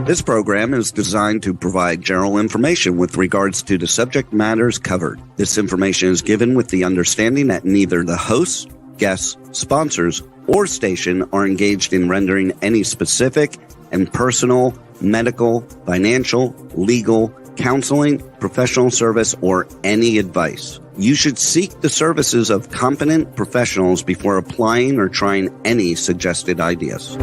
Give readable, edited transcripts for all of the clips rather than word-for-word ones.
This program is designed to provide general information with regards to the subject matters covered. This information is given with the understanding that neither the hosts, guests, sponsors, or station are engaged in rendering any specific and personal, medical, financial, legal, counseling, professional service, or any advice. You should seek the services of competent professionals before applying or trying any suggested ideas.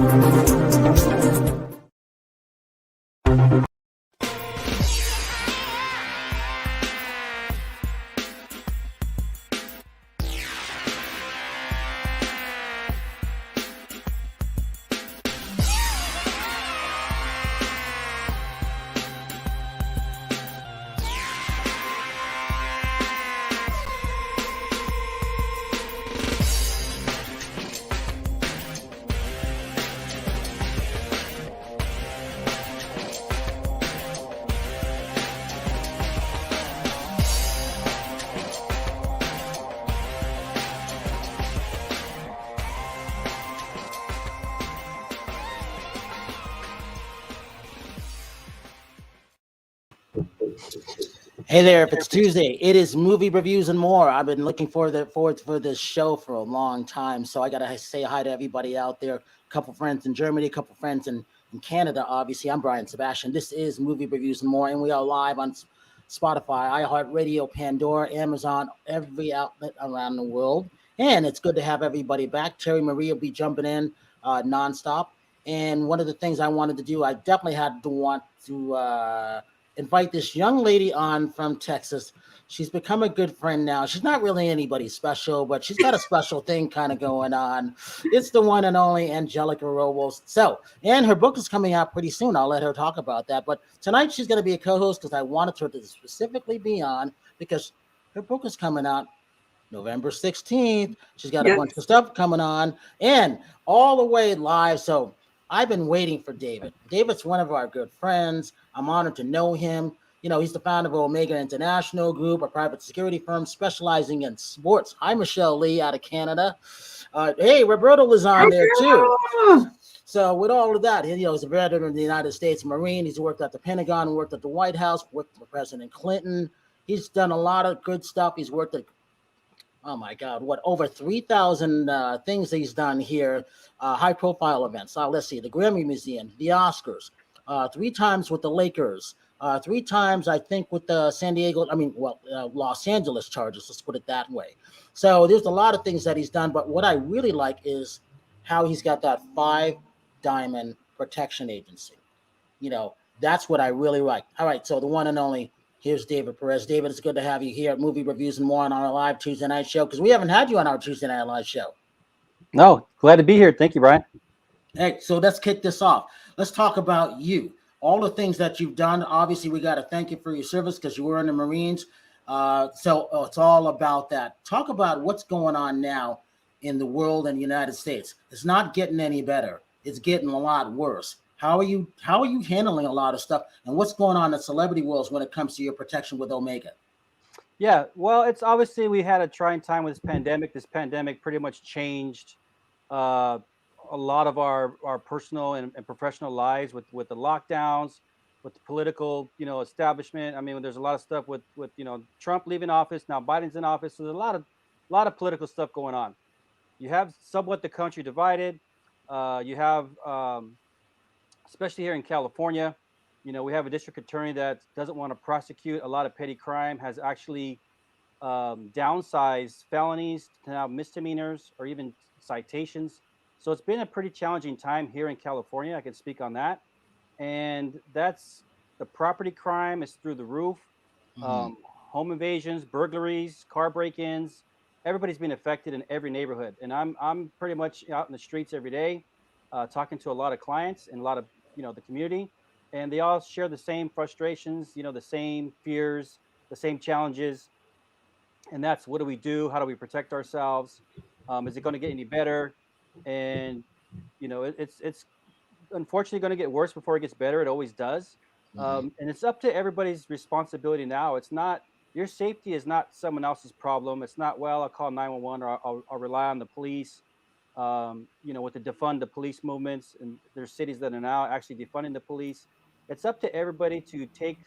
Hey there, if it's Tuesday, it is movie reviews and more. I've been looking forward for this show for a long time, so I got to say hi to everybody out there. A couple friends in Germany, a couple friends in Canada, obviously. I'm Brian Sebastian. This is movie reviews and more, and we are live on Spotify, iHeartRadio, Pandora, Amazon, every outlet around the world. And it's good to have everybody back. Terry Marie will be jumping in nonstop. And one of the things I wanted to do, I definitely had to want to invite this young lady on from Texas. She's become a good friend now. She's not really anybody special, but she's got a special thing kind of going on. It's the one and only Angelica Robles. So, and her book is coming out pretty soon. I'll let her talk about that. But tonight she's going to be a co-host because I wanted her to specifically be on because her book is coming out November 16th. She's got a bunch of stuff coming on and all the way live. So I've been waiting for David. David's one of our good friends. I'm honored to know him. You know, he's the founder of Omega International Group, a private security firm specializing in sports. Hi, Michelle Lee out of Canada. Hey, Roberto was on there too. So with all of that, you know, he's a veteran of the United States Marine. He's worked at the Pentagon, worked at the White House, worked for President Clinton. He's done a lot of good stuff. He's worked at over 3,000 things he's done here, high-profile events. Let's see, the Grammy Museum, the Oscars, 3 times with the Lakers, 3 times, I think, with the Los Angeles Chargers, let's put it that way. So there's a lot of things that he's done, but what I really like is how he's got that 5-diamond protection agency. You know, that's what I really like. All right, so the one and only, here's David Perez. David, it's good to have you here at Movie Reviews and More on our live Tuesday night show because we haven't had you on our Tuesday night live show. No, glad to be here. Thank you, Brian. Hey, so let's kick this off. Let's talk about you. All the things that you've done. Obviously, we got to thank you for your service because you were in the Marines. So it's all about that. Talk about what's going on now in the world and the United States. It's not getting any better. It's getting a lot worse. How are you handling a lot of stuff, and what's going on in celebrity worlds when it comes to your protection with Omega? Yeah, well, it's obviously we had a trying time with this pandemic. This pandemic pretty much changed a lot of our personal and professional lives with the lockdowns, with the political, establishment. I mean, there's a lot of stuff with Trump leaving office, now Biden's in office. So there's a lot of political stuff going on. You have somewhat the country divided. You have especially here in California, we have a district attorney that doesn't want to prosecute a lot of petty crime, has actually downsized felonies to now misdemeanors or even citations. So it's been a pretty challenging time here in California. I can speak on that. And that's the property crime is through the roof. Home invasions, burglaries, car break-ins. Everybody's been affected in every neighborhood. And I'm pretty much out in the streets every day, talking to a lot of clients and a lot of the community, and they all share the same frustrations, the same fears, the same challenges. And that's, what do we do? How do we protect ourselves? Is it going to get any better? And it's unfortunately going to get worse before it gets better. It always does. And it's up to everybody's responsibility now. It's not, your safety is not someone else's problem. It's not, well, I'll call 911 or I'll rely on the police. With the defund the police movements, and there's cities that are now actually defunding the police. it's up to everybody to take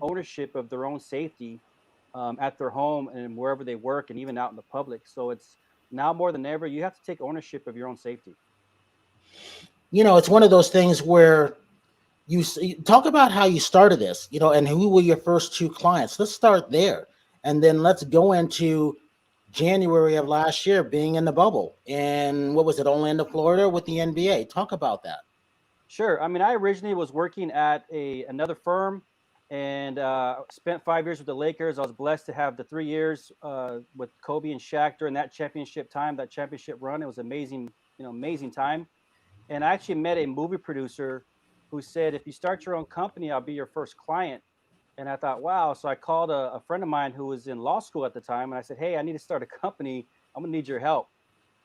ownership of their own safety at their home and wherever they work and even out in the public. So it's now more than ever, you have to take ownership of your own safety. It's one of those things where you talk about how you started this, and who were your first two clients. Let's start there. And then let's go into January of last year being in the bubble. And what was it, Orlando, Florida with the NBA? Talk about that. Sure. I mean, I originally was working at another firm and spent 5 years with the Lakers. I was blessed to have the 3 years with Kobe and Shaq during that championship time, that championship run. It was amazing, amazing time. And I actually met a movie producer who said, if you start your own company, I'll be your first client. And I thought, wow. So I called a friend of mine who was in law school at the time. And I said, hey, I need to start a company. I'm going to need your help.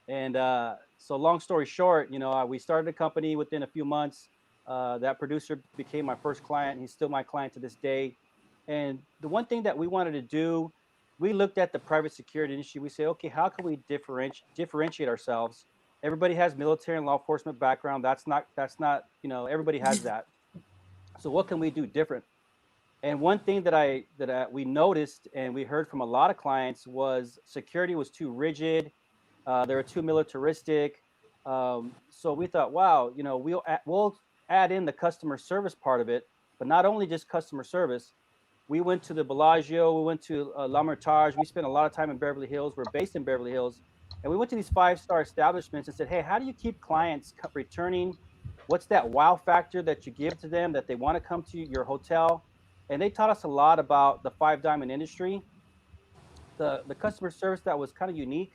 And so long story short, we started a company within a few months. That producer became my first client. He's still my client to this day. And the one thing that we wanted to do, we looked at the private security industry. We say, okay, how can we differentiate ourselves? Everybody has military and law enforcement background. That's not, everybody has that. So what can we do different? And one thing that we noticed and we heard from a lot of clients was security was too rigid. They were too militaristic. So we thought, wow, we'll add in the customer service part of it, but not only just customer service. We went to the Bellagio, we went to L'Hermitage. We spent a lot of time in Beverly Hills. We're based in Beverly Hills. And we went to these 5-star establishments and said, hey, how do you keep clients returning? What's that wow factor that you give to them that they want to come to your hotel? And they taught us a lot about the Five Diamond industry, the customer service that was kind of unique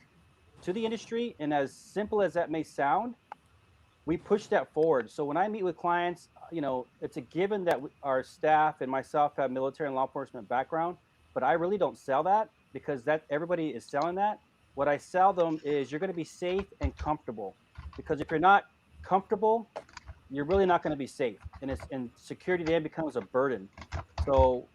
to the industry. And as simple as that may sound, we push that forward. So when I meet with clients, it's a given that our staff and myself have military and law enforcement background, but I really don't sell that because that everybody is selling that. What I sell them is you're going to be safe and comfortable, because if you're not comfortable, you're really not going to be safe. And security then becomes a burden. So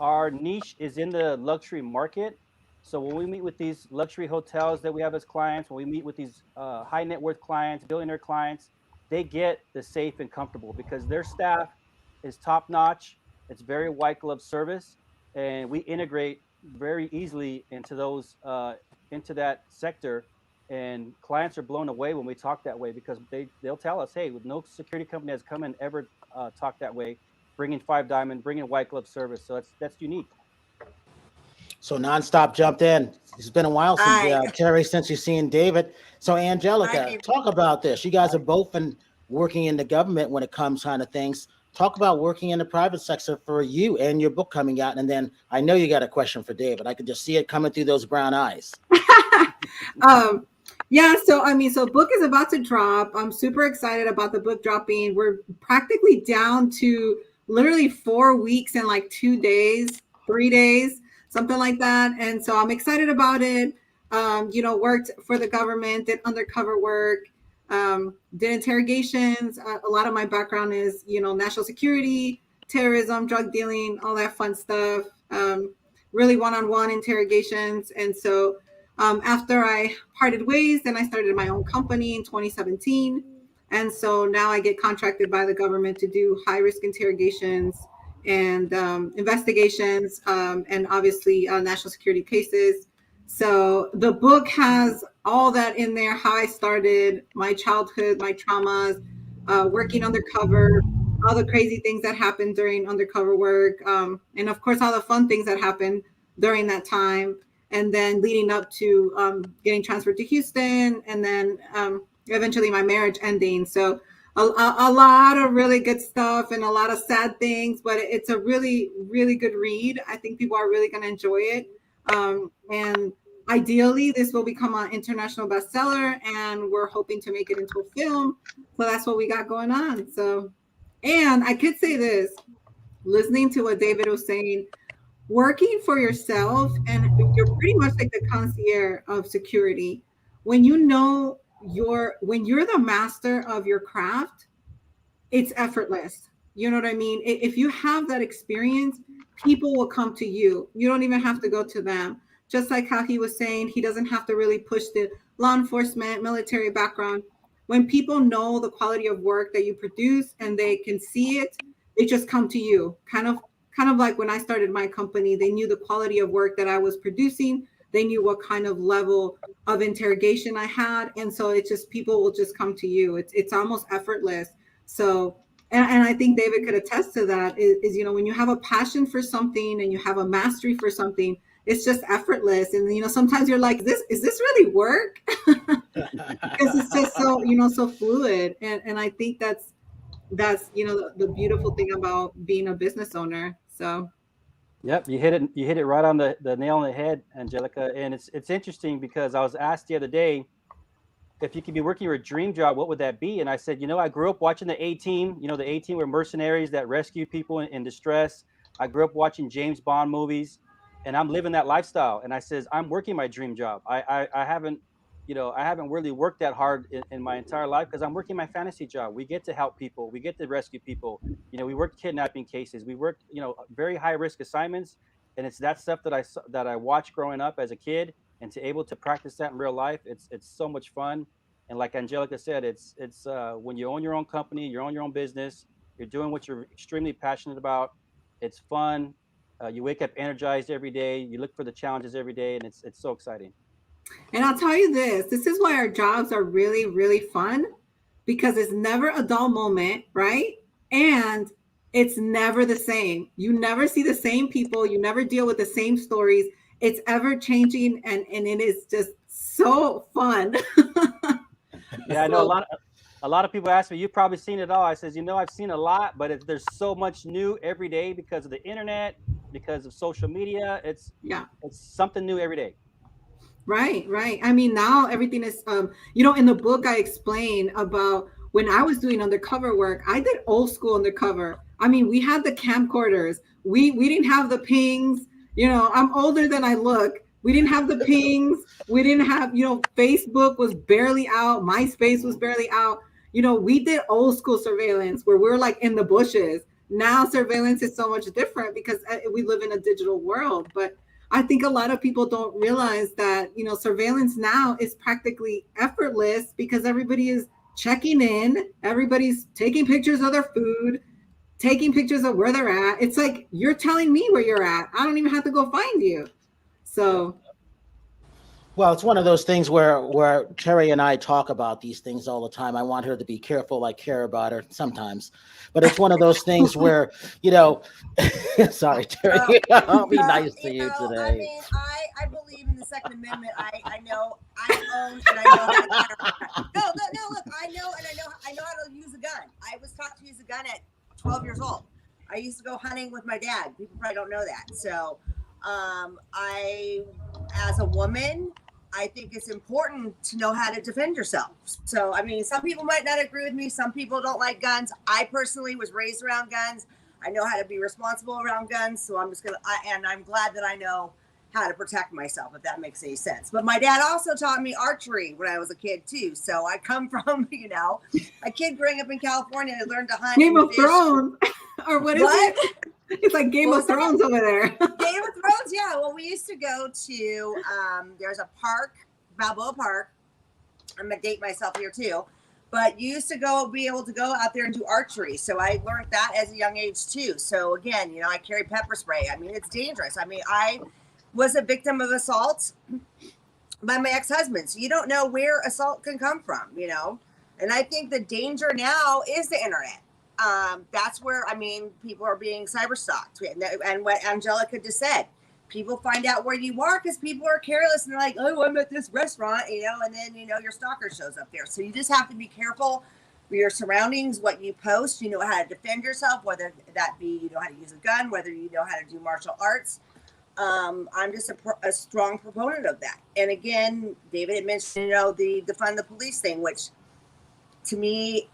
our niche is in the luxury market. So when we meet with these luxury hotels that we have as clients, when we meet with these high net worth clients, billionaire clients, they get the safe and comfortable because their staff is top notch. It's very white glove service, and we integrate very easily into into that sector. And clients are blown away when we talk that way because they'll tell us, hey, no security company has come and ever talked that way, bringing Five Diamond, bringing white glove service. So that's unique. So Nonstop jumped in. It's been a while since Terry, since you've seen David. So Angelica, talk about this. You guys have both been working in the government when it comes kind of things. Talk about working in the private sector for you and your book coming out. And then I know you got a question for David. I could just see it coming through those brown eyes. Yeah, so book is about to drop. I'm super excited about the book dropping. We're practically down to literally 4 weeks and like 2 days, 3 days, something like that. And so I'm excited about it. Worked for the government, did undercover work, did interrogations. A lot of my background is, national security, terrorism, drug dealing, all that fun stuff. Really one-on-one interrogations. And so after I parted ways, then I started my own company in 2017. And so now I get contracted by the government to do high-risk interrogations and investigations and obviously national security cases. So the book has all that in there, how I started, my childhood, my traumas, working undercover, all the crazy things that happened during undercover work, and of course, all the fun things that happened during that time. And then leading up to getting transferred to Houston, and then eventually my marriage ending. So a lot of really good stuff and a lot of sad things, but it's a really, really good read. I think people are really going to enjoy it. And ideally, this will become an international bestseller, and we're hoping to make it into a film. So that's what we got going on. So, and I could say this, listening to what David was saying, working for yourself, and you're pretty much like the concierge of security. When when you're the master of your craft, it's effortless. You know what I mean? If you have that experience, people will come to you. You don't even have to go to them. Just like how he was saying, he doesn't have to really push the law enforcement, military background. when people know the quality of work that you produce and they can see it, they just come to you. Kind of like when I started my company, they knew the quality of work that I was producing. They knew what kind of level of interrogation I had. And so it's just, people will just come to you. It's almost effortless. So, and I think David could attest to that is, you know, when you have a passion for something and you have a mastery for something, it's just effortless. And, you know, sometimes you're like, is this really work? Because it's just so, you know, so fluid. And I think that's, you know, the beautiful thing about being a business owner. So. Yep, you hit it right on the nail on the head, Angelica. And it's interesting because I was asked the other day, if you could be working your dream job, what would that be? And I said, you know, I grew up watching the A-Team. You know, the A-Team were mercenaries that rescue people in distress. I grew up watching James Bond movies, and I'm living that lifestyle. And I says, I'm working my dream job. I haven't, you know, I haven't really worked that hard in my entire life because I'm working my fantasy job. We get to help people. We get to rescue people. You know, we work kidnapping cases. We work, you know, very high risk assignments. And it's that stuff that I watched growing up as a kid, and to able to practice that in real life, it's so much fun. And like Angelica said, it's when you own your own company, you own your own business, you're doing what you're extremely passionate about. It's fun. You wake up energized every day. You look for the challenges every day, and it's so exciting. And I'll tell you this is why our jobs are really, really fun, because it's never a dull moment, right? And it's never the same. You never see the same people. You never deal with the same stories. It's ever changing, and it is just so fun. Yeah, I know a lot of people ask me, you've probably seen it all. I says, you know, I've seen a lot, but there's so much new every day because of the internet, because of social media. It's something new every day. Right. I mean, now everything is, you know, in the book I explain about when I was doing undercover work. I did old school undercover. I mean, we had the camcorders. We didn't have the pings. You know, I'm older than I look. We didn't have the pings. We didn't have, you know, Facebook was barely out. MySpace was barely out. You know, we did old school surveillance where we're like in the bushes. Now surveillance is so much different because we live in a digital world. But I think a lot of people don't realize that, you know, surveillance now is practically effortless because everybody is checking in. Everybody's taking pictures of their food, taking pictures of where they're at. It's like, you're telling me where you're at. I don't even have to go find you. So. Well, it's one of those things where Terry and I talk about these things all the time. I want her to be careful. I care about her sometimes, but it's one of those things where, you know, sorry, Terry, I'll be nice to you today. I mean, I believe in the Second Amendment. I know I own and I know how to. No, look, I know how to use a gun. I was taught to use a gun at 12 years old. I used to go hunting with my dad. People probably don't know that. So, as a woman, I think it's important to know how to defend yourself. So, I mean, some people might not agree with me. Some people don't like guns. I personally was raised around guns. I know how to be responsible around guns. So I'm glad that I know how to protect myself, if that makes any sense. But my dad also taught me archery when I was a kid too. So I come from, you know, a kid growing up in California. I learned to hunt. Game of Thrones. Or what is it? It's like Game of Thrones over there. Game of Thrones, yeah. Well, we used to go to, there's a park, Balboa Park. I'm going to date myself here too. But you used to be able to go out there and do archery. So I learned that as a young age too. So again, you know, I carry pepper spray. I mean, it's dangerous. I mean, I was a victim of assault by my ex-husband. So you don't know where assault can come from, you know. And I think the danger now is the internet. That's where, I mean, people are being cyber stalked. And what Angelica just said, people find out where you are because people are careless and they're like, oh, I'm at this restaurant, you know, and then, you know, your stalker shows up there. So you just have to be careful with your surroundings, what you post, you know how to defend yourself, whether that be, you know how to use a gun, whether you know how to do martial arts. I'm just a strong proponent of that. And again, David had mentioned, you know, the defund the police thing, which to me,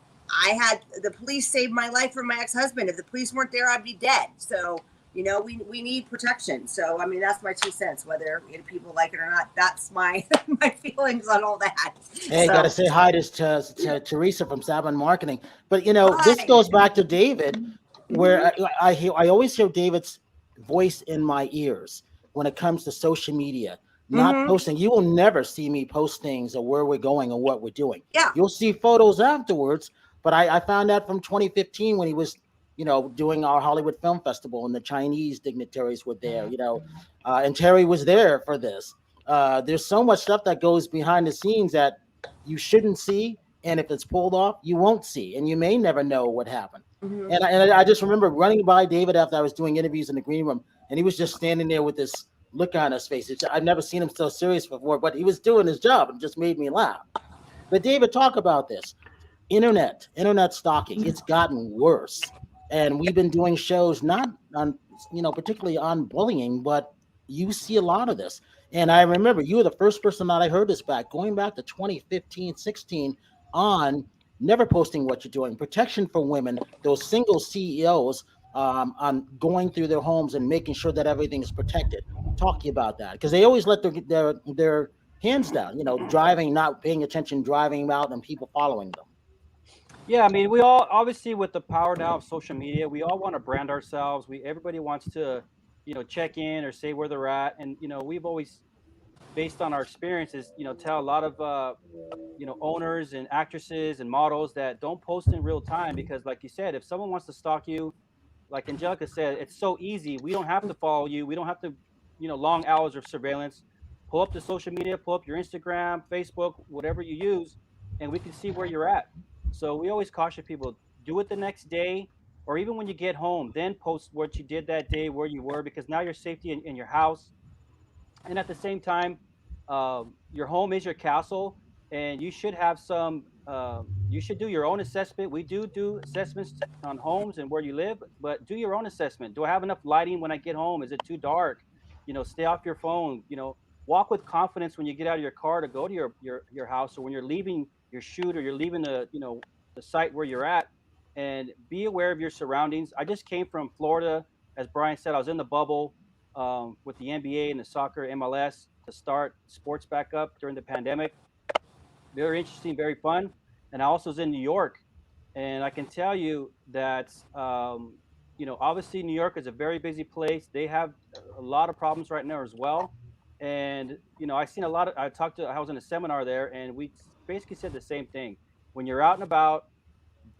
the police saved my life from my ex-husband. If the police weren't there, I'd be dead. So, you know, we need protection. So, I mean, that's my 2 cents, whether people like it or not. That's my my feelings on all that. Hey, got to say hi to Teresa from Saban Marketing. But, you know, this goes back to David, where I always hear David's voice in my ears when it comes to social media. not Mhm. posting. You will never see me post things or where we're going or what we're doing. Yeah. You'll see photos afterwards. But I found out from 2015 when he was, doing our Hollywood Film Festival and the Chinese dignitaries were there, and Terry was there for this. There's so much stuff that goes behind the scenes that you shouldn't see. And if it's pulled off, you won't see. And you may never know what happened. Mhm. And I just remember running by David after I was doing interviews in the green room, and he was just standing there with this look on his face. I've never seen him so serious before, but he was doing his job and just made me laugh. But David, talk about this. Internet stalking. It's gotten worse. And we've been doing shows not on, particularly on bullying, but you see a lot of this. And I remember you were the first person that I heard this going back to 2015, 16 on never posting what you're doing, protection for women, those single CEOs on going through their homes and making sure that everything is protected. Talk to you about that because they always let their hands down, driving, not paying attention, driving out and people following them. Yeah, I mean, we all obviously with the power now of social media, we all want to brand ourselves. Everybody wants to, check in or say where they're at, and we've always, based on our experiences, tell a lot of owners and actresses and models that don't post in real time because, like you said, if someone wants to stalk you, like Angelica said, it's so easy. We don't have to follow you. We don't have to, long hours of surveillance. Pull up the social media, pull up your Instagram, Facebook, whatever you use, and we can see where you're at. So we always caution people, do it the next day, or even when you get home, then post what you did that day, where you were, because now your safety in your house. And at the same time, your home is your castle, and you should have some. You should do your own assessment. We do assessments on homes and where you live, but do your own assessment. Do I have enough lighting when I get home? Is it too dark? Stay off your phone. Walk with confidence when you get out of your car to go to your house, or when you're leaving your shoot, or you're leaving the site where you're at, and be aware of your surroundings. I just came from Florida, as Brian said. I was in the bubble with the NBA and the soccer MLS to start sports back up during the pandemic. Very interesting, very fun. And I also was in New York, and I can tell you that obviously New York is a very busy place. They have a lot of problems right now as well. And I've seen a lot of. I was in a seminar there, and we basically said the same thing. When you're out and about,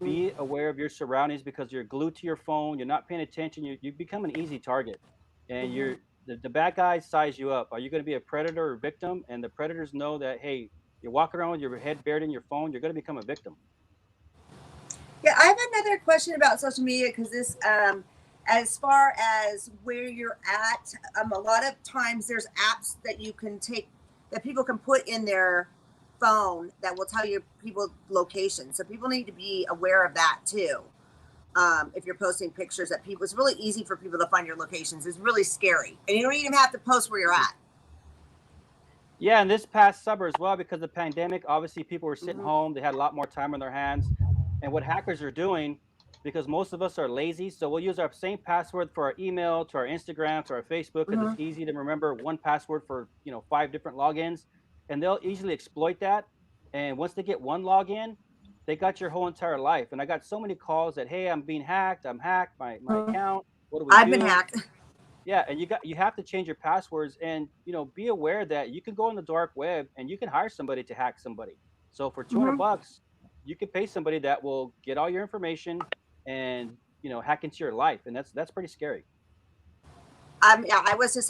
be aware of your surroundings because you're glued to your phone. You're not paying attention. You become an easy target, and the bad guys size you up. Are you going to be a predator or victim? And the predators know that, hey, you're walking around with your head buried in your phone, you're going to become a victim. Yeah, I have another question about social media because this, as far as where you're at, a lot of times there's apps that you can take that people can put in their phone that will tell you people location. So people need to be aware of that too. If you're posting pictures that people, it's really easy for people to find your locations. It's really scary, and you don't even have to post where you're at. Yeah, and this past summer as well, because of the pandemic, obviously people were sitting home. They had a lot more time on their hands. And what hackers are doing, because most of us are lazy, so we'll use our same password for our email, to our Instagram, to our Facebook, because it's easy to remember one password for 5 different logins, and they'll easily exploit that. And once they get one login, they got your whole entire life. And I got so many calls that, hey, I'm being hacked. I'm hacked my account. What do we do? I've been hacked. Yeah, and you have to change your passwords, and be aware that you can go on the dark web and you can hire somebody to hack somebody. So for $200, you can pay somebody that will get all your information and hack into your life, and that's pretty scary. Yeah,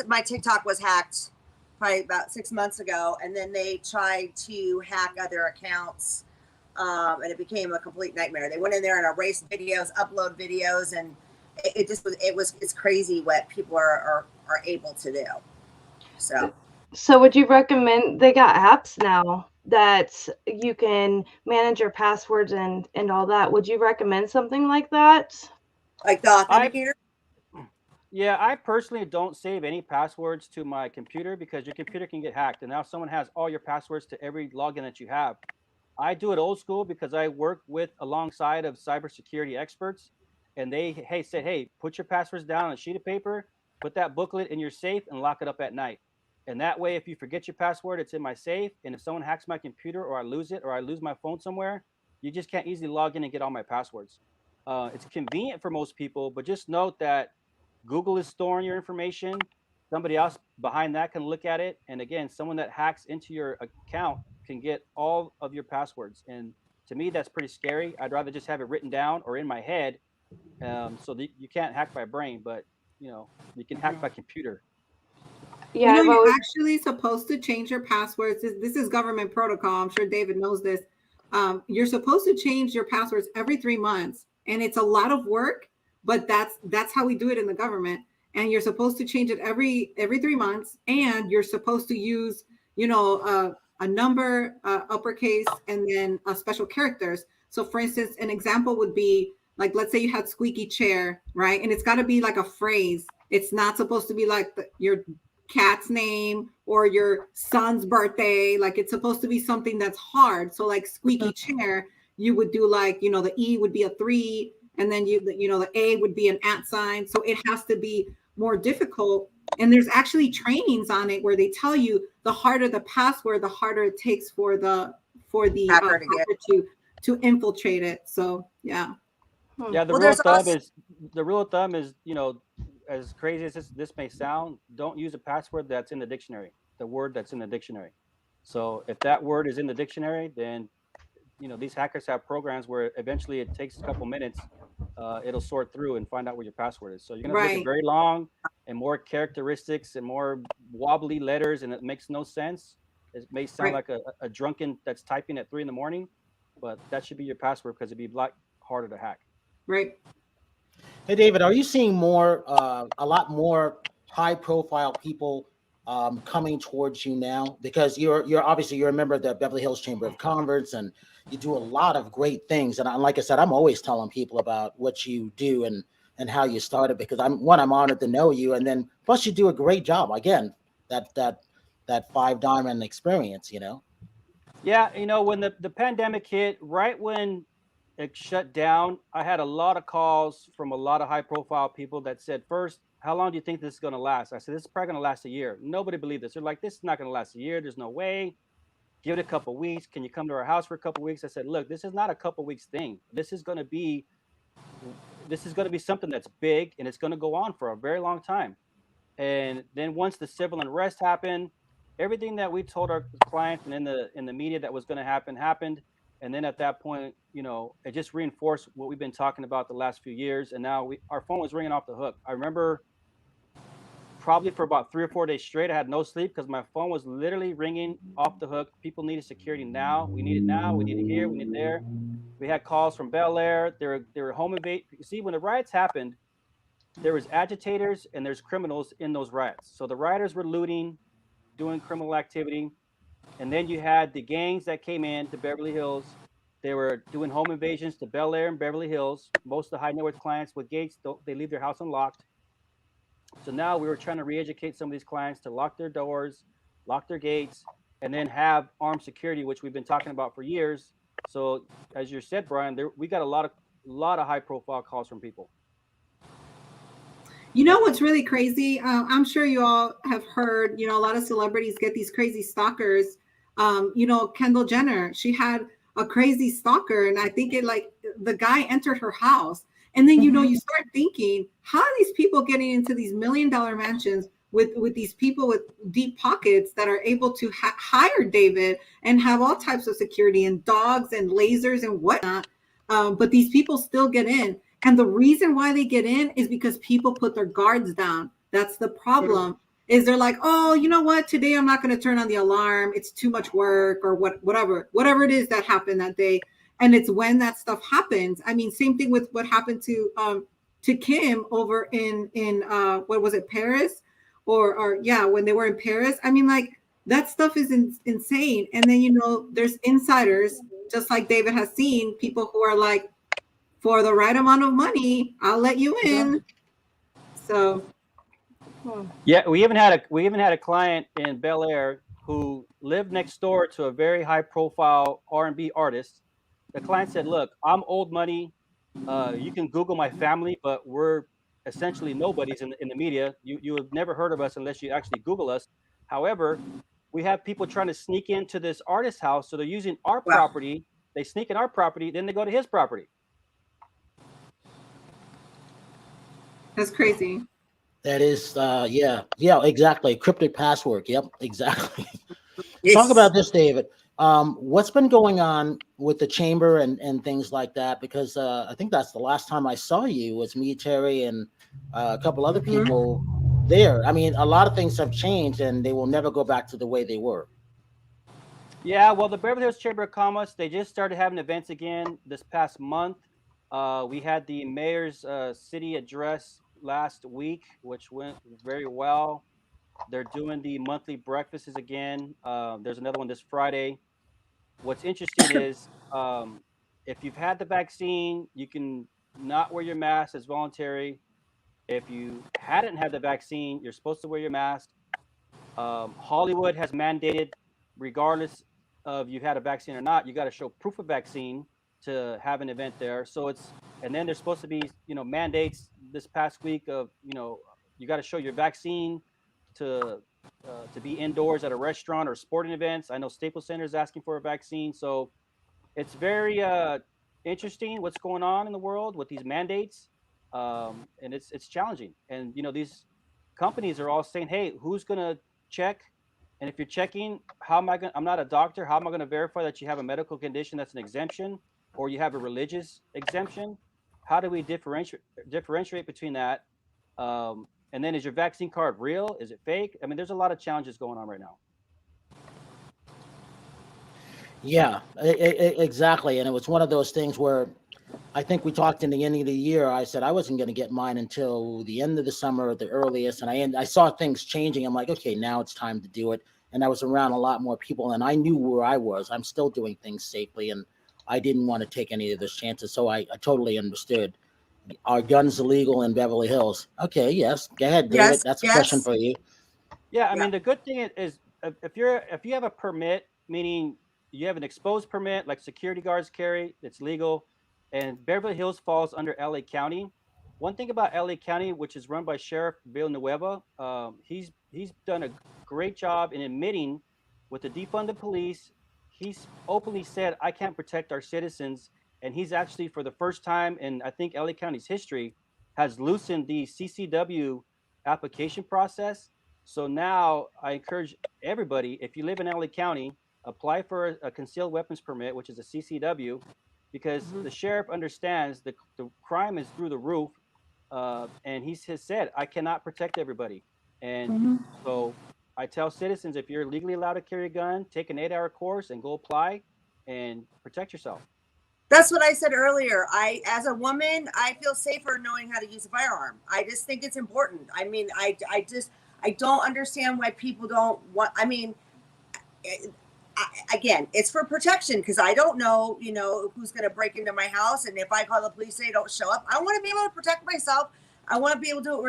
my TikTok was hacked probably about 6 months ago, and then they tried to hack other accounts, and it became a complete nightmare. They went in there and erased videos, upload videos, and it's crazy what people are able to do. So would you recommend, they got apps now that you can manage your passwords and all that. Would you recommend something like that? Like the authenticator? Yeah, I personally don't save any passwords to my computer because your computer can get hacked, and now someone has all your passwords to every login that you have. I do it old school because I work alongside of cybersecurity experts, and they said, hey, put your passwords down on a sheet of paper, put that booklet in your safe, and lock it up at night. And that way, if you forget your password, it's in my safe. And if someone hacks my computer, or I lose it, or I lose my phone somewhere, you just can't easily log in and get all my passwords. It's convenient for most people, but just note that Google is storing your information. somebody else behind that can look at it. And again, someone that hacks into your account can get all of your passwords. And to me, that's pretty scary. I'd rather just have it written down or in my head. So that you can't hack by brain, but you can hack by computer. Yeah, I've You're always actually supposed to change your passwords. This is government protocol. I'm sure David knows this. You're supposed to change your passwords every 3 months, and it's a lot of work, but that's how we do it in the government. And you're supposed to change it every 3 months, and you're supposed to use, a number, uppercase, and then special characters. So, for instance, an example would be like, let's say you had squeaky chair, right? And it's got to be like a phrase. It's not supposed to be like your cat's name or your son's birthday. Like, it's supposed to be something that's hard. So like squeaky chair, you would do like, the E would be a 3, and then the A would be an @ sign. So it has to be more difficult. And there's actually trainings on it where they tell you the harder the password, the harder it takes for the Hacker to get. to infiltrate it. So yeah. Yeah, the Well, rule of there's thumb also- is as crazy as this may sound, don't use a password that's in the dictionary, the word that's in the dictionary. So if that word is in the dictionary, then these hackers have programs where eventually it takes a couple minutes. It'll sort through and find out what your password is. So you're gonna make it very long and more characteristics and more wobbly letters, and it makes no sense. It may sound like a drunken that's typing at 3 a.m, but that should be your password because it'd be a lot harder to hack. Right. Hey, David, are you seeing a lot more high-profile people coming towards you now? Because you're obviously you're a member of the Beverly Hills Chamber of Commerce, and you do a lot of great things. And like I said, I'm always telling people about what you do and how you started, because I'm honored to know you, and then plus you do a great job. Again, that 5 diamond experience, Yeah, when the pandemic hit, right when it shut down, I had a lot of calls from a lot of high profile people that said, first, how long do you think this is going to last? I said, this is probably going to last a year. Nobody believed this. They're like, this is not going to last a year. There's no way. Give it a couple weeks. Can you come to our house for a couple weeks? I said, look, this is not a couple weeks thing. This is going to be something that's big, and it's going to go on for a very long time. And then once the civil unrest happened, everything that we told our clients and in the media that was going to happen happened. And then at that point, it just reinforced what we've been talking about the last few years. And now our phone was ringing off the hook. I remember probably for about 3 or 4 days straight, I had no sleep because my phone was literally ringing off the hook. People needed security now. We need it now. We need it here. We need it there. We had calls from Bel Air. They were home invade. See, when the riots happened, there was agitators and there's criminals in those riots. So the rioters were looting, doing criminal activity. And then you had the gangs that came in to Beverly Hills. They were doing home invasions to Bel Air and Beverly Hills. Most of the high net worth clients with gates, they leave their house unlocked. So now we were trying to re-educate some of these clients to lock their doors, lock their gates, and then have armed security, which we've been talking about for years. So as you said, Brian, we got a lot of high profile calls from people. You know what's really crazy? I'm sure you all have heard, a lot of celebrities get these crazy stalkers. Kendall Jenner, she had a crazy stalker, and I think the guy entered her house. And then, you start thinking, how are these people getting into these $1 million mansions with these people with deep pockets that are able to hire David and have all types of security and dogs and lasers and whatnot? But these people still get in. And the reason why they get in is because people put their guards down. That's the problem. Is they're like, oh, you know what? Today I'm not going to turn on the alarm. It's too much work, or whatever it is that happened that day. And it's when that stuff happens. I mean, same thing with what happened to Kim over in what was it, Paris, or when they were in Paris. I mean, like, that stuff is insane. And then there's insiders, just like David has seen, people who are like, for the right amount of money, I'll let you in. So, yeah, we even had a client in Bel Air who lived next door to a very high profile R&B artist. The client said, look, I'm old money. You can Google my family, but we're essentially nobodies in the media. You have never heard of us unless you actually Google us. However, we have people trying to sneak into this artist's house. So they're using our property. They sneak in our property, then they go to his property. That's crazy. That is, yeah, exactly. Cryptic password. Yep, exactly. Talk It's about this, David. What's been going on with the chamber and things like that? Because I think that's the last time I saw you was me, Terry, and a couple other Mhm. people there. I mean, a lot of things have changed, and they will never go back to the way they were. Yeah, well, the Beverly Hills Chamber of Commerce, they just started having events again this past month. We had the mayor's city address last week, which went very well. They're doing the monthly breakfasts again. There's another one this Friday. What's interesting is if you've had the vaccine, you can not wear your mask. It's voluntary. If you hadn't had the vaccine, you're supposed to wear your mask. Hollywood has mandated, regardless of you had a vaccine or not, you got to show proof of vaccine to have an event there. So it's, and then there's supposed to be, mandates this past week of, you got to show your vaccine to to be indoors at a restaurant or sporting events. I know Staples Center is asking for a vaccine, so it's very interesting what's going on in the world with these mandates, and it's challenging. And these companies are all saying, "Hey, who's gonna check?" And if you're checking, how am I going? I'm not a doctor. How am I going to verify that you have a medical condition that's an exemption, or you have a religious exemption? How do we differentiate between that? And then, is your vaccine card real? Is it fake? I mean, there's a lot of challenges going on right now. Yeah, exactly. And it was one of those things where I think we talked in the end of the year. I said I wasn't going to get mine until the end of the summer at the earliest, and I saw things changing. I'm like, okay, now it's time to do it. And I was around a lot more people, and I knew where I was. I'm still doing things safely, and I didn't want to take any of those chances. So I totally understood. Are guns illegal in Beverly Hills? Okay, yes. Go ahead, David. yes, That's a question yes, for you. Yeah, I yeah. mean, the good thing is if you have a permit, meaning you have an exposed permit like security guards carry, it's legal, and Beverly Hills falls under LA County. One thing about LA County, which is run by Sheriff Villanueva, he's done a great job in admitting with the defunded police. He's openly said, "I can't protect our citizens," and he's actually for the first time in I think LA County's history has loosened the CCW application process. So now I encourage everybody, if you live in LA County, apply for a concealed weapons permit, which is a CCW, because Mhm. the sheriff understands the crime is through the roof. And he has said, I cannot protect everybody. And Mhm. so I tell citizens, if you're legally allowed to carry a gun, take an 8-hour course and go apply and protect yourself. That's what I said earlier. As a woman, I feel safer knowing how to use a firearm. I just think it's important. I mean, I don't understand why people don't want. I mean, again, it's for protection because I don't know, who's going to break into my house, and if I call the police, they don't show up. I want to be able to protect myself. I want to be able to do it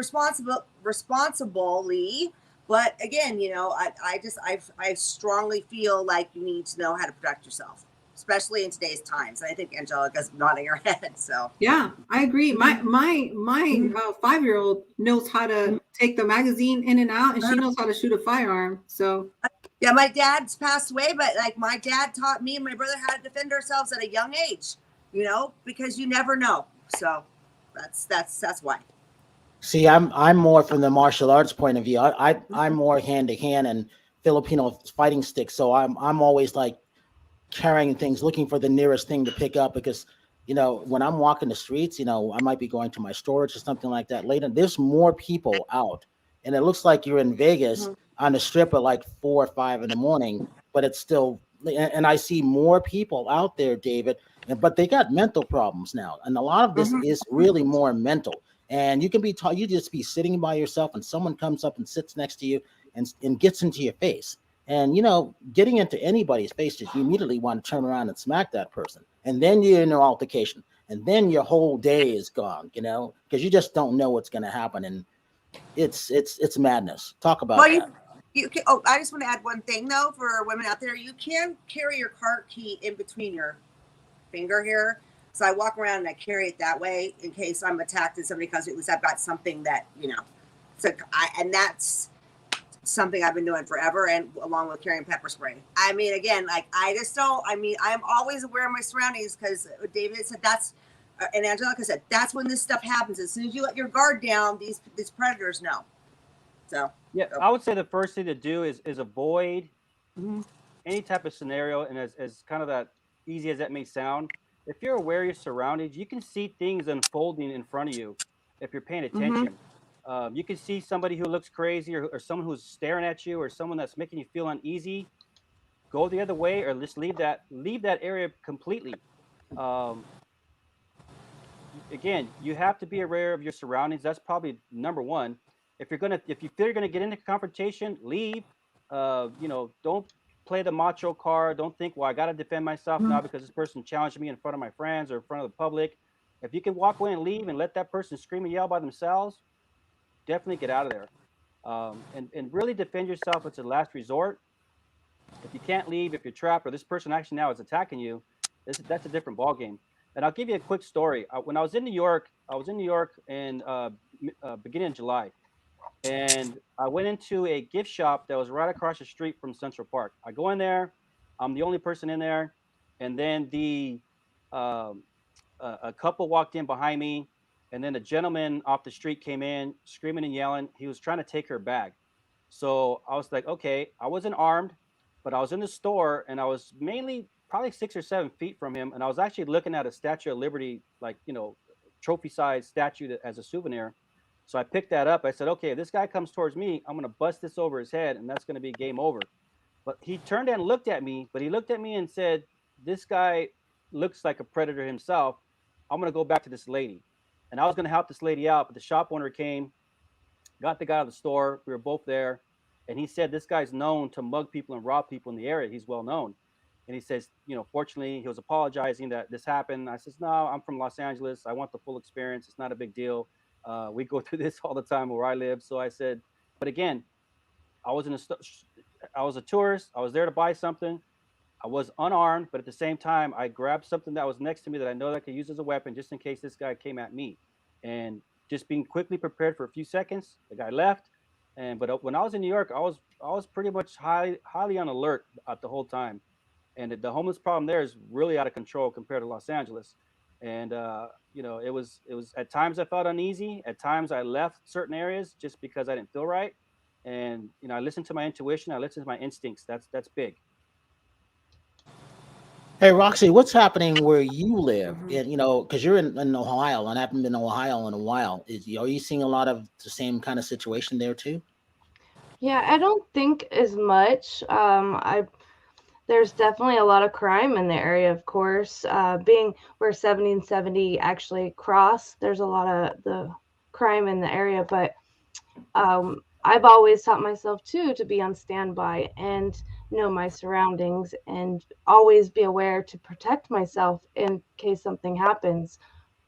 responsibly. But again, I strongly feel like you need to know how to protect yourself, especially in today's times. And I think Angelica's nodding her head. So Yeah, I agree. My Mhm. my my Mhm. 5-year-old knows how to take the magazine in and out, and she knows how to shoot a firearm. So Yeah, my dad's passed away, but like my dad taught me and my brother how to defend ourselves at a young age, because you never know. So that's why. See, I'm more from the martial arts point of view. I'm more hand to hand and Filipino fighting sticks. So I'm always like carrying things, looking for the nearest thing to pick up because when I'm walking the streets, I might be going to my storage or something like that later. There's more people out, and it looks like you're in Vegas Mhm. on the strip at like 4 or 5 in the morning, but it's still. And I see more people out there, David, but they got mental problems now, and a lot of this Mhm. is really more mental. And you can be taught, you just be sitting by yourself, and someone comes up and sits next to you and gets into your face and getting into anybody's face, you immediately want to turn around and smack that person. And then you're in an altercation. And then your whole day is gone, because you just don't know what's gonna happen. And it's madness. Talk Well, about you that. you can, oh, I just want to add one thing though for women out there. You can carry your car key in between your finger here. So I walk around and I carry it that way in case I'm attacked and somebody comes. At least I've got something that. So and that's something I've been doing forever, and along with carrying pepper spray. I mean, again, like I just don't. I mean, I'm always aware of my surroundings because David said And Angelica said, that's when this stuff happens. As soon as you let your guard down, these predators know. So yeah, I would say the first thing to do is avoid mm-hmm. any type of scenario, and as kind of that easy as that may sound, if you're aware of your surroundings, you can see things unfolding in front of you if you're paying attention. You can see somebody who looks crazy, or someone who's staring at you, or someone that's making you feel uneasy. Go the other way, or just leave that area completely. Um, Again, you have to be aware of your surroundings. That's probably number one. If you feel you're gonna get into confrontation, leave. Don't play the macho card. Don't think, well, I got to defend myself now because this person challenged me in front of my friends or in front of the public. If you can walk away and leave and let that person scream and yell by themselves, definitely get out of there. And really defend yourself. It's a last resort. If you can't leave, if you're trapped, or this person actually now is attacking you, that's a different ballgame. And I'll give you a quick story. When I was in New York, in beginning of July, and I went into a gift shop that was right across the street from Central Park. I go in there, I'm the only person in there, and then um, a couple walked in behind me, and then a gentleman off the street came in, screaming and yelling. He was trying to take her bag. So I was like, okay, I wasn't armed, but I was in the store, and I was mainly probably 6 or 7 feet from him, and I was actually looking at a Statue of Liberty, like, trophy-sized statue as a souvenir. So I picked that up. I said, okay, if this guy comes towards me, I'm going to bust this over his head, and that's going to be game over. But he turned and looked at me, but he looked at me and said, this guy looks like a predator himself. I'm going to go back to this lady. And I was going to help this lady out, but the shop owner came, got the guy out of the store. We were both there. And he said, this guy's known to mug people and rob people in the area. He's well known. And he says, fortunately, he was apologizing that this happened. I says, no, I'm from Los Angeles. I want the full experience. It's not a big deal. We go through this all the time where I live. So I said, but again, I was I was a tourist. I was there to buy something. I was unarmed, but at the same time, I grabbed something that was next to me that I know that I could use as a weapon just in case this guy came at me. And just being quickly prepared for a few seconds, the guy left. But when I was in New York, I was pretty much highly on alert at the whole time. And the homeless problem there is really out of control compared to Los Angeles. And it was at times I felt uneasy. At times I left certain areas just because I didn't feel right. And I listened to my intuition. I listened to my instincts. That's big. Hey, Roxy, what's happening where you live? And because you're in Ohio, and I haven't been in Ohio in a while. Are you seeing a lot of the same kind of situation there too? Yeah, I don't think as much. There's definitely a lot of crime in the area, of course. Being where 70 and 70 actually cross, there's a lot of the crime in the area. But I've always taught myself too to be on standby and know my surroundings and always be aware to protect myself in case something happens.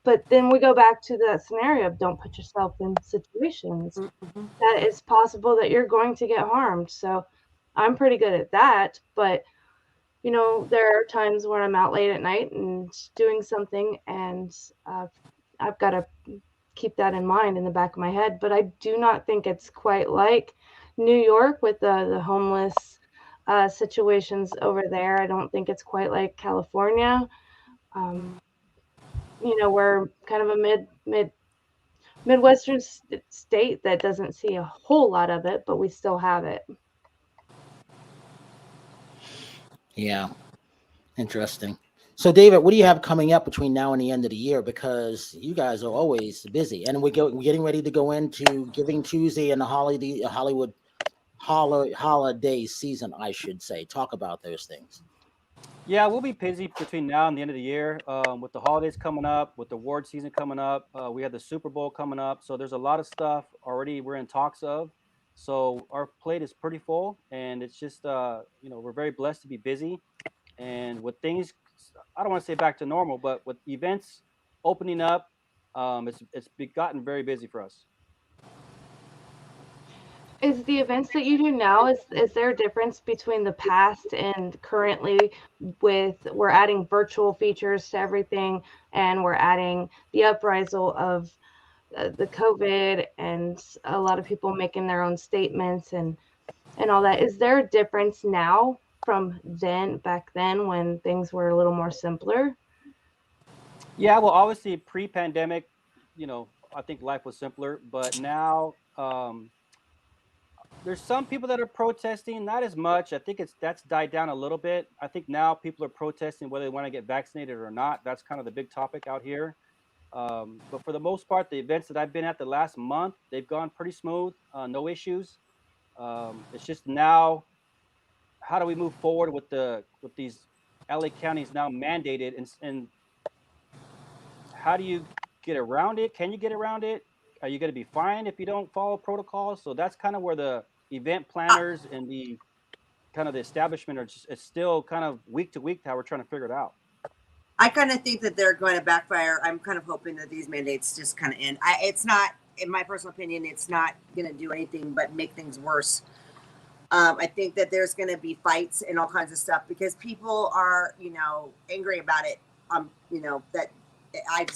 But then we go back to that scenario of don't put yourself in situations that it's possible that you're going to get harmed. So I'm pretty good at that. But there are times where I'm out late at night and doing something, and I've got to keep that in mind in the back of my head. But I do not think it's quite like New York with the homeless situations over there. I don't think it's quite like California. We're kind of a Midwestern state that doesn't see a whole lot of it, but we still have it. Yeah, interesting. So, David, what do you have coming up between now and the end of the year? Because you guys are always busy, and we're getting ready to go into Giving Tuesday and the Hollywood holiday season, I should say. Talk about those things. Yeah, we'll be busy between now and the end of the year with the holidays coming up, with the award season coming up. We have the Super Bowl coming up. So there's a lot of stuff already we're in talks of. So our plate is pretty full, and it's just, we're very blessed to be busy. And with things, I don't want to say back to normal, but with events opening up, it's gotten very busy for us. Is the events that you do now, is there a difference between the past and currently we're adding virtual features to everything, and we're adding the uprisal of the COVID and a lot of people making their own statements and all that. Is there a difference now from back then when things were a little more simpler? Yeah, well, obviously pre-pandemic, I think life was simpler, but now there's some people that are protesting, not as much. I think that's died down a little bit. I think now people are protesting whether they want to get vaccinated or not. That's kind of the big topic out here. But for the most part, the events that I've been at the last month, they've gone pretty smooth, no issues. It's just now, how do we move forward with these LA counties now mandated, and how do you get around it? Can you get around it? Are you going to be fined if you don't follow protocols? So that's kind of where the event planners and the kind of the establishment are just, it's still kind of week to week how we're trying to figure it out. I kind of think that they're going to backfire. I'm kind of hoping that these mandates just kind of end. It's not, in my personal opinion, it's not going to do anything but make things worse. I think that there's going to be fights and all kinds of stuff because people are, angry about it. That I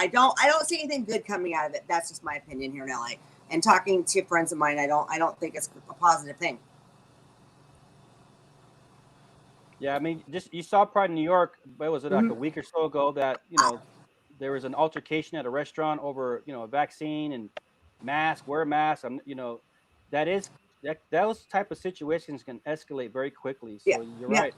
don't see anything good coming out of it. That's just my opinion here in LA. And talking to friends of mine, I don't think it's a positive thing. Yeah, I mean, just you saw Pride in New York, but was it like a week or so ago that there was an altercation at a restaurant over a vaccine and wear a mask. Those type of situations can escalate very quickly. So you're right.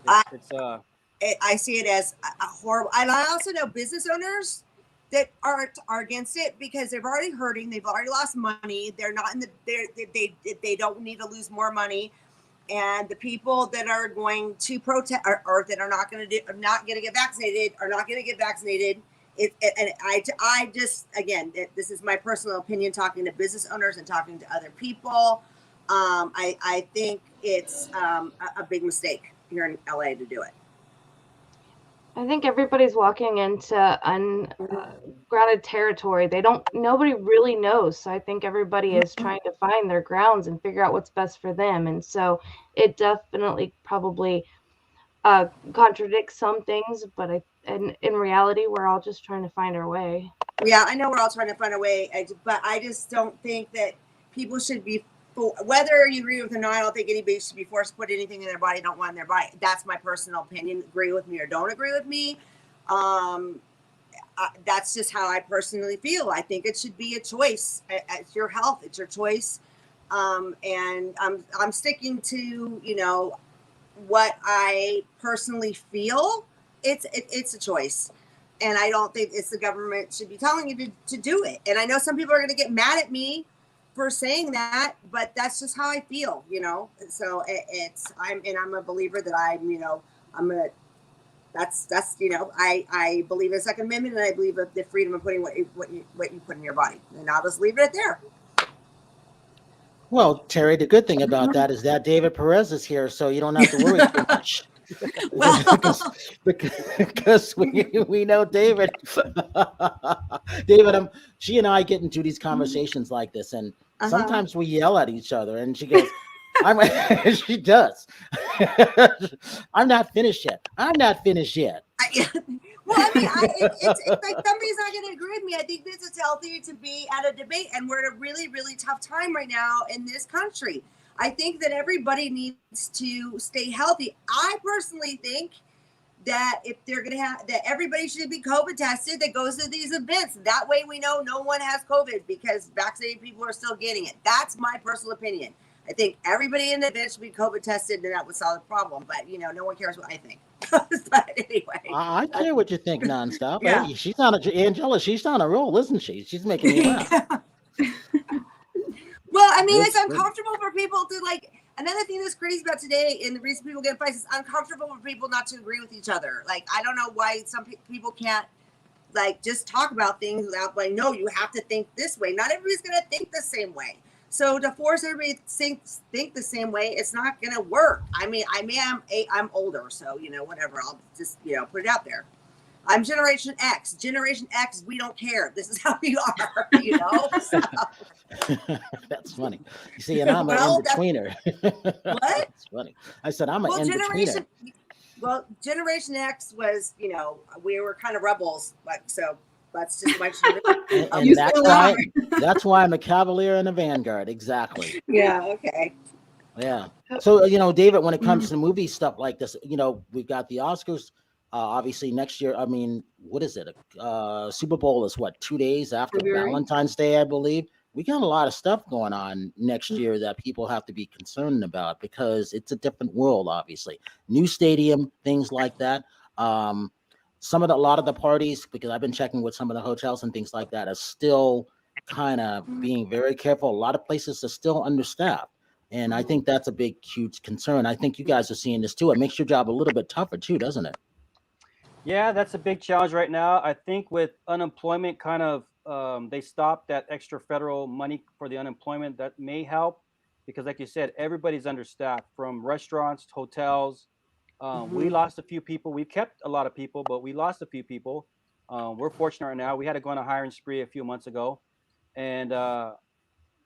I see it as a horrible. And I also know business owners that are against it because they're already hurting. They've already lost money. They're not in they don't need to lose more money. And the people that are going to protest or that are not going to get vaccinated are not going to get vaccinated. I just, again, this is my personal opinion, talking to business owners and talking to other people. I think it's a big mistake here in LA to do it. I think everybody's walking into ungrounded territory. Nobody really knows. So I think everybody is trying to find their grounds and figure out what's best for them. And so it definitely probably contradicts some things, but in reality, we're all just trying to find our way. Yeah, I know we're all trying to find a way, but I just don't think that people should be, whether you agree with it or not, I don't think anybody should be forced to put anything in their body they don't want in their body. That's my personal opinion. Agree with me or don't agree with me. That's just how I personally feel. I think it should be a choice. It's your health. It's your choice. And I'm sticking to, what I personally feel. It's a choice. And I don't think the government should be telling you to do it. And I know some people are going to get mad at me for saying that, but that's just how I feel, so I'm a believer that I believe in the Second Amendment, and I believe in the freedom of putting what you put in your body, and I'll just leave it there. Well, Terry, the good thing about that is that David Perez is here, so you don't have to worry too much. because we know David. David, she and I get into these conversations like this, and sometimes we yell at each other, and she goes, she does. I'm not finished yet. I'm not finished yet. Well, I mean, it's like somebody's not going to agree with me. I think this is healthy to be at a debate, and we're at a really, really tough time right now in this country. I think that everybody needs to stay healthy. I personally think that if they're going to that everybody should be COVID tested that goes to these events. That way we know no one has COVID because vaccinated people are still getting it. That's my personal opinion. I think everybody in the event should be COVID tested, and that would solve the problem. But, no one cares what I think. But anyway. I care what you think nonstop. Yeah. Hey, she's on Angela, she's on a roll, isn't she? She's making me laugh. Well, I mean, it's uncomfortable for people to another thing that's crazy about today, and the reason people get fights, it's uncomfortable for people not to agree with each other. I don't know why some people can't just talk about things without no, you have to think this way. Not everybody's going to think the same way. So to force everybody to think the same way, it's not going to work. I mean, I'm older, so, whatever. I'll just, put it out there. I'm Generation X. Generation X, we don't care. This is how we are, So. That's funny. You see, and I'm an in-betweener. What? That's funny. I said I'm an in-betweener. Generation X was, we were kind of rebels, so that's just my and that's why I'm a Cavalier and a Vanguard. Exactly. Yeah. Okay. Yeah. So, David, when it comes to movie stuff like this, we've got the Oscars Obviously, next year, I mean, what is it? Super Bowl is what, 2 days after February. Valentine's Day, I believe. We got a lot of stuff going on next year that people have to be concerned about because it's a different world, obviously. New stadium, things like that. Um, a lot of the parties, because I've been checking with some of the hotels and things like that, are still kind of being very careful. A lot of places are still understaffed. And I think that's a big, huge concern. I think you guys are seeing this too. It makes your job a little bit tougher too, doesn't it? Yeah, that's a big challenge right now. I think with unemployment kind of they stopped that extra federal money for the unemployment. That may help because, like you said, everybody's understaffed from restaurants, hotels. We lost a few people. We've kept a lot of people, but we lost a few people. We're fortunate right now. We had to go on a hiring spree a few months ago, and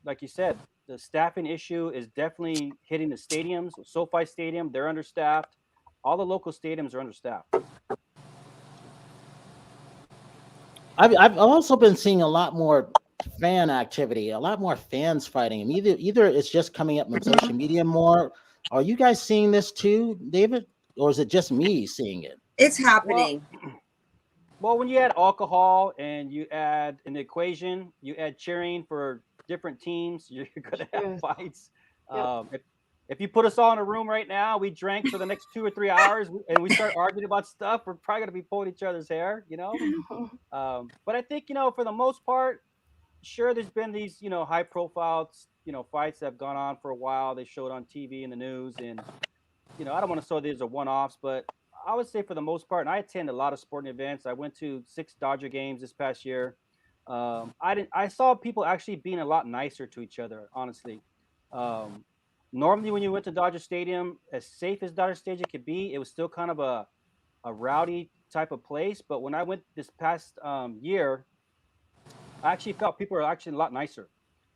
like you said, the staffing issue is definitely hitting the stadiums. SoFi Stadium, they're understaffed. All the local stadiums are understaffed. I've also been seeing a lot more fan activity, a lot more fans fighting. And either it's just coming up on social media more. Are you guys seeing this too, David? Or is it just me seeing it? It's Well, happening. well, when you add alcohol and you add an equation, you add cheering for different teams, you're going to have Yes. fights. Yep. If you put us all in a room right now, we drank for the next 2 or 3 hours, and we start arguing about stuff, we're probably going to be pulling each other's hair, you know? But I think, for the most part, sure, there's been these, high profile, fights that have gone on for a while. They showed on TV and the news. And, I don't want to say these are one offs, but I would say for the most part, and I attend a lot of sporting events. I went to 6 Dodger games this past year. I saw people actually being a lot nicer to each other, honestly. Um, Normally, when you went to Dodger Stadium, as safe as Dodger Stadium could be, it was still kind of a rowdy type of place. But when I went this past year, I actually felt people are actually a lot nicer.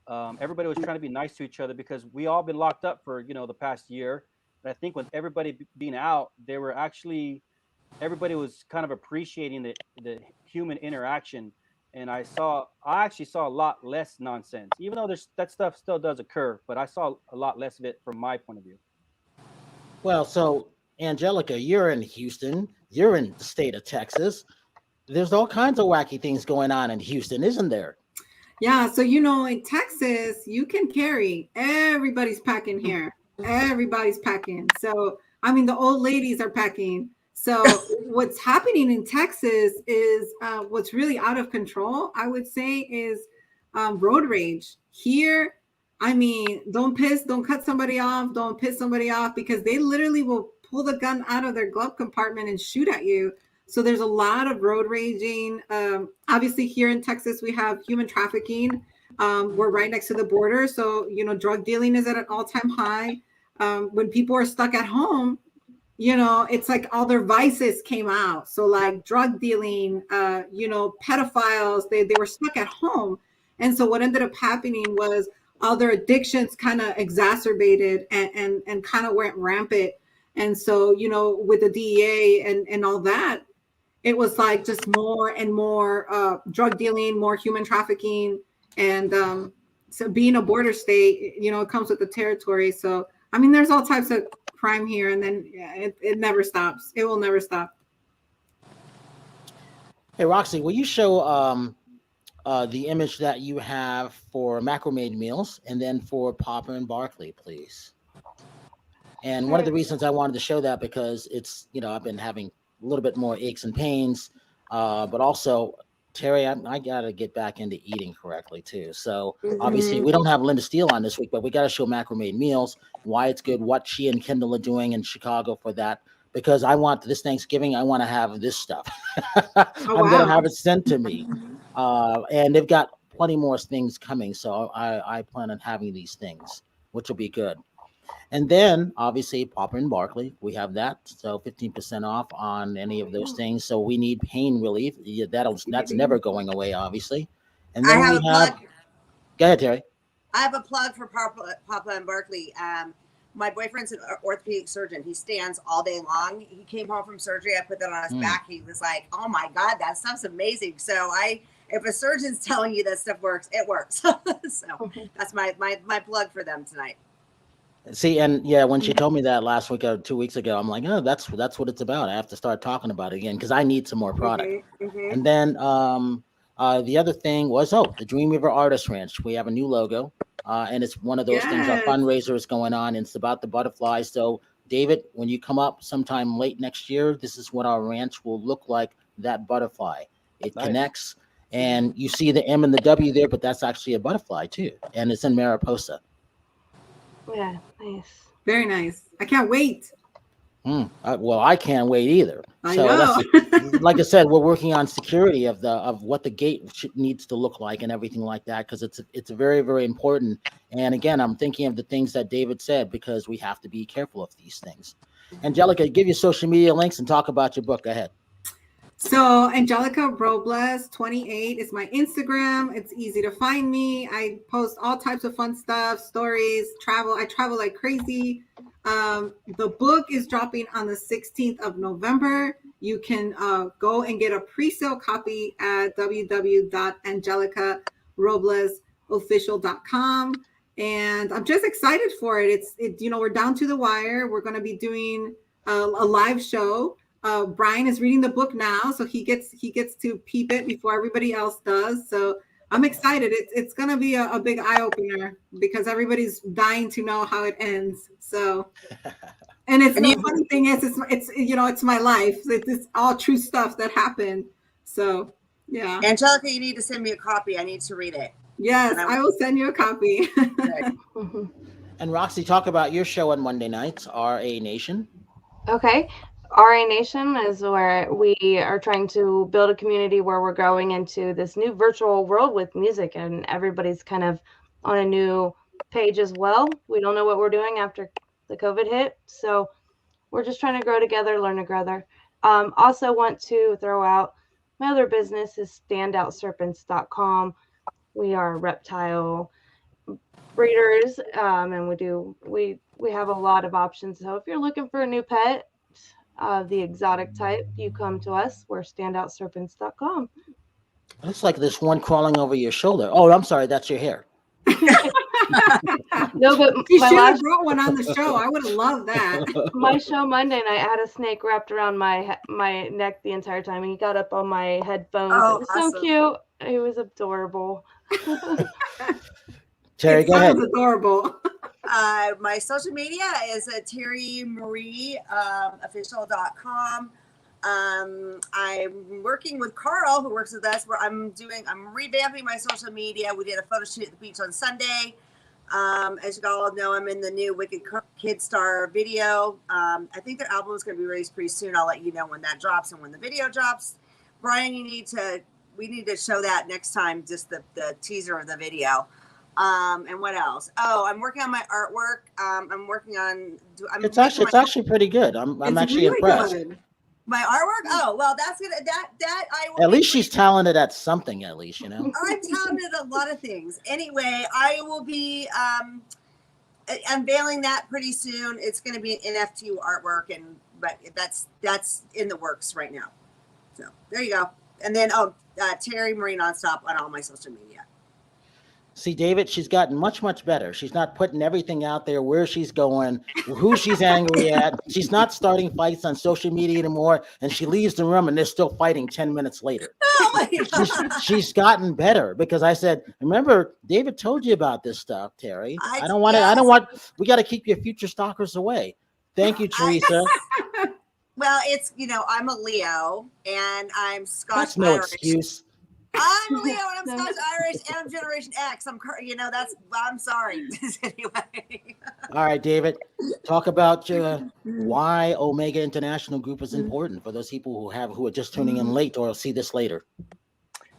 Everybody was trying to be nice to each other because we all been locked up for the past year. And I think with everybody being out, they were actually everybody was kind of appreciating the human interaction. And I actually saw a lot less nonsense, even though there's that stuff still does occur. But I saw a lot less of it from my point of view. Well, so Angelica, you're in Houston, you're in the state of Texas. There's all kinds of wacky things going on in Houston, isn't there? Yeah, so in Texas, you can carry. Everybody's packing here. Everybody's packing. So I mean, the old ladies are packing. So what's happening in Texas is what's really out of control. I would say is road rage here. I mean, don't cut somebody off, don't piss somebody off because they literally will pull the gun out of their glove compartment and shoot at you. So there's a lot of road raging. Obviously, here in Texas, we have human trafficking. We're right next to the border. So, drug dealing is at an all-time high. When people are stuck at home, it's like all their vices came out. So like drug dealing, pedophiles, they were stuck at home. And so what ended up happening was all their addictions kind of exacerbated and kind of went rampant. And so, with the DEA and all that, it was like just more and more drug dealing, more human trafficking. And so being a border state, it comes with the territory. So, I mean, there's all types of crime here. And then it never stops. It will never stop. Hey, Roxy, will you show the image that you have for macrame meals and then for Popper and Barkley, please? And one of the reasons I wanted to show that because it's, I've been having a little bit more aches and pains, but also, Terry, I got to get back into eating correctly too. So obviously we don't have Linda Steele on this week, but we got to show macrame meals, why it's good, what she and Kendall are doing in Chicago for that. Because I want this Thanksgiving, I want to have this stuff. I'm going to have it sent to me. And they've got plenty more things coming. So I plan on having these things, which will be good. And then obviously Popper and Barkley, we have that. So 15% off on any of those things. So we need pain relief. That's never going away, obviously. And then we have, go ahead, Terry. I have a plug for Papa and Barkley. My boyfriend's an orthopedic surgeon. He stands all day long. He came home from surgery. I put that on his back. He was like, "Oh my God, that stuff's amazing." So if a surgeon's telling you that stuff works, it works. So that's my plug for them tonight. See, and yeah, when she told me that last week or 2 weeks ago, I'm like, oh, that's what it's about. I have to start talking about it again because I need some more product. And then the other thing was, the Dream River Artist Ranch. We have a new logo, and it's one of those things. Our Yes. fundraiser is going on, and it's about the butterflies. So, David, when you come up sometime late next year, this is what our ranch will look like. That butterfly, it Nice. connects, and you see the M and the W there, but that's actually a butterfly too, and it's in Mariposa. Yeah, nice. Very nice. I can't wait. Well, I can't wait either. I So know. like I said, we're working on security of what the gate needs to look like and everything like that because it's very, very important. And again, I'm thinking of the things that David said because we have to be careful of these things. Angelica, give your social media links and talk about your book. Go ahead. So Angelica Robles 28 is my Instagram. It's easy to find me. I post all types of fun stuff, stories, travel. I travel like crazy. The book is dropping on the 16th of November. You can go and get a pre-sale copy at www.angelicaroblesofficial.com. And I'm just excited for it. We're down to the wire. We're going to be doing a live show. Brian is reading the book now, so he gets to peep it before everybody else does. So I'm excited. It's going to be a big eye opener because everybody's dying to know how it ends. So, and the funny thing is, it's my life. It's all true stuff that happened. So, yeah. Angelica, you need to send me a copy. I need to read it. Yes, I will send you a copy. And Roxy, talk about your show on Monday nights, RA Nation. Okay. RA Nation is where we are trying to build a community where we're going into this new virtual world with music, and everybody's kind of on a new page as well. We don't know what we're doing after the COVID hit, so we're just trying to grow together, learn together. Also want to throw out my other business is standoutserpents.com. We are reptile breeders, and we have a lot of options. So if you're looking for a new pet, the exotic type, you come to us. We're standoutserpents.com. Looks like there's one crawling over your shoulder. Oh, I'm sorry, that's your hair. No, but you should have brought one on the show. I would have loved that. My show Monday night, I had a snake wrapped around my neck the entire time, and he got up on my headphones. Oh, it was awesome. so cute. It was adorable. Terry, go ahead. Adorable. My social media is at terrymarieofficial.com. I'm working with Carl, who works with us, where I'm revamping my social media. We did a photo shoot at the beach on Sunday. As you all know, I'm in the new Wicked Kid Star video. I think their album is going to be released pretty soon. I'll let you know when that drops and when the video drops. Brian, we need to show that next time, just the teaser of the video. And what else? Oh, I'm working on my artwork. I'm working on. It's actually pretty good. I'm actually really impressed. good. My artwork? Oh, well, that's gonna that I will. At least she's talented at something. At least, you know. I'm talented at a lot of things. Anyway, I will be unveiling that pretty soon. It's going to be an NFT artwork, but that's in the works right now. So there you go. And then Terry Marie Nonstop on all my social media. See, David, she's gotten much, much better. She's not putting everything out there, where she's going, who she's angry at. She's not starting fights on social media anymore, and she leaves the room and they're still fighting 10 minutes later. Oh my God. She's gotten better because I said, remember, David told you about this stuff, Terry. I don't want, we got to keep your future stalkers away. Thank you, Teresa. Well, it's, I'm a Leo and I'm Scotch That's no Irish. Excuse. I'm Leo and I'm Scotch Irish and I'm Generation X. I'm sorry. Anyway. All right, David, talk about why Omega International Group is important for those people who are just tuning in late or see this later.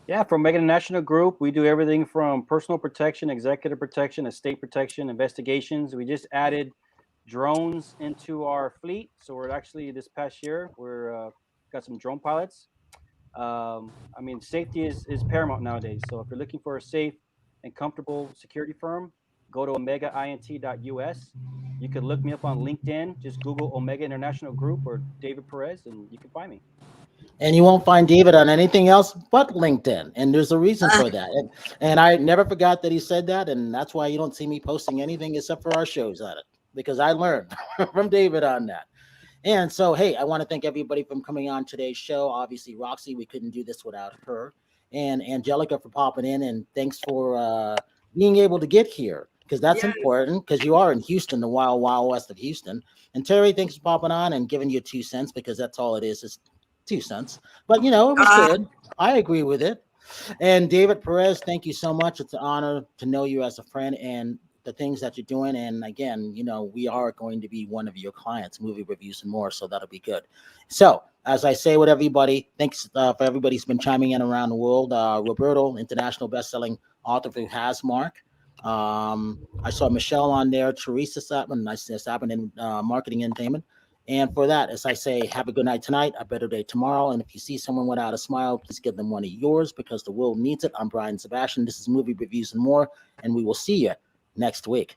Yeah, from Omega International Group, we do everything from personal protection, executive protection, estate protection, investigations. We just added drones into our fleet. So we're actually, this past year, we're got some drone pilots. Safety is paramount nowadays. So if you're looking for a safe and comfortable security firm, go to omegaint.us. You can look me up on LinkedIn. Just Google Omega International Group or David Perez, and you can find me. And you won't find David on anything else but LinkedIn. And there's a reason for that. And I never forgot that he said that. And that's why you don't see me posting anything except for our shows on it. because I learned from David on that. And so, hey, I want to thank everybody from coming on today's show. Obviously, Roxy, we couldn't do this without her. And Angelica for popping in. And thanks for being able to get here, because that's important, because you are in Houston, the wild, wild west of Houston. And Terry, thanks for popping on and giving you 2 cents, because that's all it is 2 cents. But, it was good. I agree with it. And David Perez, thank you so much. It's an honor to know you as a friend and the things that you're doing. And again, we are going to be one of your clients, movie reviews and more. So that'll be good. So as I say with everybody, thanks for everybody who's been chiming in around the world. Roberto, international best-selling author who has Mark. I saw Michelle on there, Teresa Sapman, I said Sapman in marketing entertainment. And for that, as I say, have a good night tonight, a better day tomorrow. And if you see someone without a smile, please give them one of yours, because the world needs it. I'm Brian Sebastian. This is Movie Reviews and More, and we will see you next week.